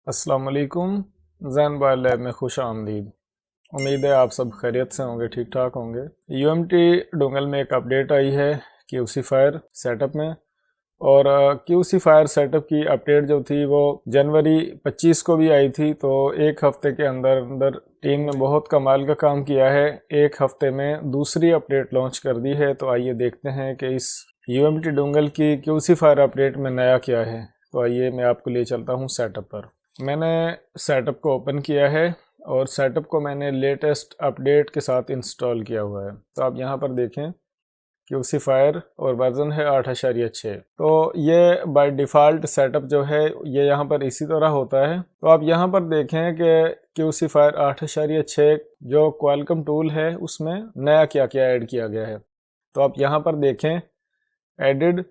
अस्सलाम वालेकुम। Jain bye lab में खुश आमदीद। उम्मीद है आप सब खैरियत से होंगे, ठीक ठाक होंगे। यूएमटी डोंगल में एक अपडेट आई है क्यूसी फायर सेटअप में, और क्यूसी फायर सेटअप की अपडेट जो थी वो जनवरी 25 को भी आई थी। तो एक हफ्ते के अंदर अंदर टीम ने बहुत कमाल का काम किया है। एक हफ्ते में दूसरी अपडेट लॉन्च कर दी है। तो आइए देखते हैं कि इस यूएमटी डोंगल की क्यूसी फायर अपडेट में नया क्या है। तो आइए मैं आपको ले चलता हूँ सेटअप पर। मैंने सेटअप को ओपन किया है और सेटअप को मैंने लेटेस्ट अपडेट के साथ इंस्टॉल किया हुआ है। तो आप यहाँ पर देखें क्यूसी फायर और वर्जन है 8.6। तो ये बाय डिफ़ॉल्ट सेटअप जो है ये यहाँ पर इसी तरह होता है। तो आप यहाँ पर देखें कि क्यूसी फायर 8.6 जो क्वालकॉम टूल है उसमें नया क्या क्या ऐड किया गया है। तो आप यहाँ पर देखें एडिड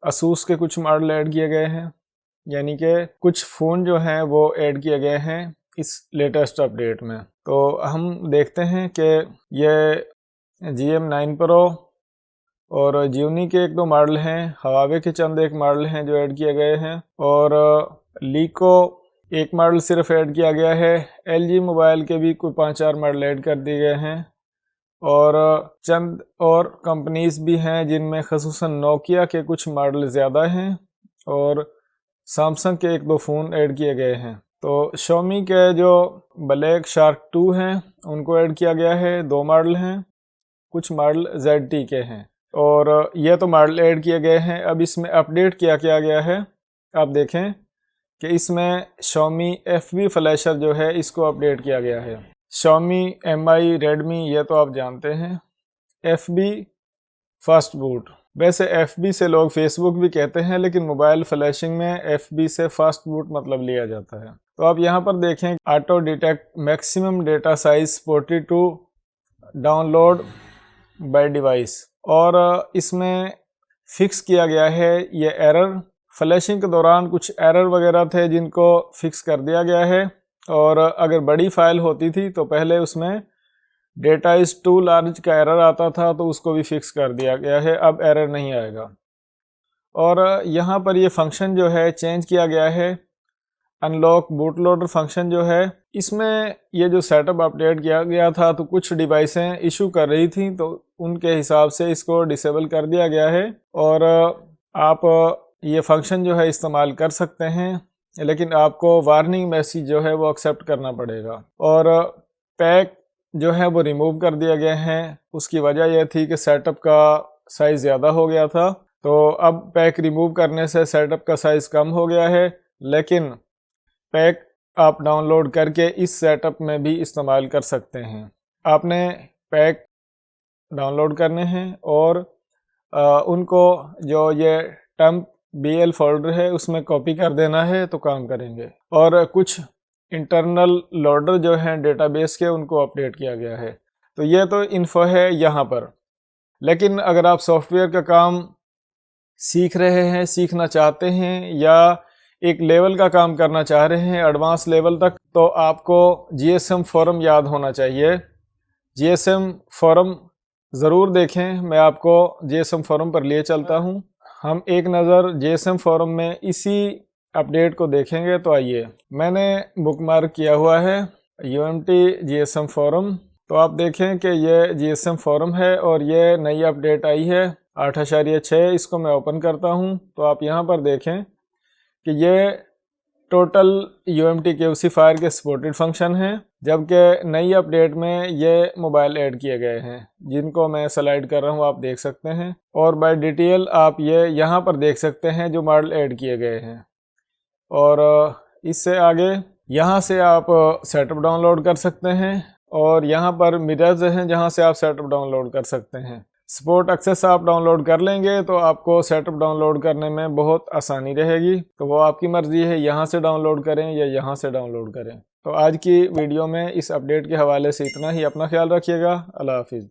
असूस के कुछ मॉडल ऐड किए गए हैं, यानी कि कुछ फ़ोन जो हैं वो ऐड किए गए हैं इस लेटेस्ट अपडेट में। तो हम देखते हैं कि ये GM9 प्रो और जियोनी के एक दो मॉडल हैं, हवावे के चंद एक मॉडल हैं जो ऐड किए गए हैं, और लीको एक मॉडल सिर्फ ऐड किया गया है। LG मोबाइल के भी कोई 5-4 मॉडल ऐड कर दिए गए हैं, और चंद और कंपनीज भी हैं जिनमें खसूसन नोकिया के कुछ मॉडल ज़्यादा हैं और सैमसंग के एक दो फ़ोन ऐड किए गए हैं। तो शोमी के जो ब्लैक शार्क 2 हैं उनको ऐड किया गया है, 2 मॉडल हैं, कुछ मॉडल ZT के हैं, और ये तो मॉडल ऐड किए गए हैं। अब इसमें अपडेट क्या किया गया है आप देखें कि इसमें शोमी FB फ्लैशर जो है इसको अपडेट किया गया है। शोमी MI रेडमी ये तो आप जानते हैं। FB फास्ट बूट, वैसे FB से लोग फेसबुक भी कहते हैं, लेकिन मोबाइल फ्लैशिंग में FB से फास्ट बूट मतलब लिया जाता है। तो आप यहाँ पर देखें auto detect maximum data size 42 download by device, और इसमें फिक्स किया गया है ये एरर। फ्लैशिंग के दौरान कुछ एरर वगैरह थे जिनको फिक्स कर दिया गया है, और अगर बड़ी फाइल होती थी तो पहले उसमें डेटा इज़ टू लार्ज का एरर आता था, तो उसको भी फिक्स कर दिया गया है, अब एरर नहीं आएगा। और यहाँ पर ये फंक्शन जो है चेंज किया गया है, अनलॉक बूट लोडर फंक्शन जो है, इसमें ये जो सेटअप अपडेट किया गया था तो कुछ डिवाइसें इशू कर रही थी, तो उनके हिसाब से इसको डिसेबल कर दिया गया है, और आप ये फंक्शन जो है इस्तेमाल कर सकते हैं, लेकिन आपको वार्निंग मैसेज जो है वो एक्सेप्ट करना पड़ेगा। और पैक जो है वो रिमूव कर दिया गया है। उसकी वजह यह थी कि सेटअप का साइज़ ज़्यादा हो गया था, तो अब पैक रिमूव करने से सेटअप का साइज़ कम हो गया है, लेकिन पैक आप डाउनलोड करके इस सेटअप में भी इस्तेमाल कर सकते हैं। आपने पैक डाउनलोड करने हैं और उनको जो ये टम्प BL फोल्डर है उसमें कॉपी कर देना है तो काम करेंगे। और कुछ इंटरनल लोडर जो हैं डेटाबेस के उनको अपडेट किया गया है। तो ये तो इन्फो है यहाँ पर, लेकिन अगर आप सॉफ्टवेयर का काम सीख रहे हैं, सीखना चाहते हैं, या एक लेवल का काम करना चाह रहे हैं एडवांस लेवल तक, तो आपको GSM फोरम याद होना चाहिए। GSM फोरम ज़रूर देखें, मैं आपको GSM फोरम पर लिए चलता हूँ। हम एक नज़र GSM फोरम में इसी अपडेट को देखेंगे। तो आइए, मैंने बुकमार्क किया हुआ है UMT GSM फोरम। तो आप देखें कि ये GSM फोरम है और ये नई अपडेट आई है 8.6। इसको मैं ओपन करता हूँ तो आप यहाँ पर देखें कि ये टोटल UMT क्यूसी फायर के सपोर्टेड फंक्शन हैं, जबकि नई अपडेट में ये मोबाइल ऐड किए गए हैं जिनको मैं स्लाइड कर रहा हूँ, आप देख सकते हैं। और बाय डिटेल आप ये यहाँ पर देख सकते हैं जो मॉडल ऐड किए गए हैं। और इससे आगे यहाँ से आप सेटअप डाउनलोड कर सकते हैं, और यहाँ पर मिरर्स हैं जहाँ से आप सेटअप डाउनलोड कर सकते हैं। सपोर्ट एक्सेस आप डाउनलोड कर लेंगे तो आपको सेटअप डाउनलोड करने में बहुत आसानी रहेगी। तो वो आपकी मर्ज़ी है, यहाँ से डाउनलोड करें या यहाँ से डाउनलोड करें। तो आज की वीडियो में इस अपडेट के हवाले से इतना ही। अपना ख्याल रखिएगा। अल्लाह हाफिज़।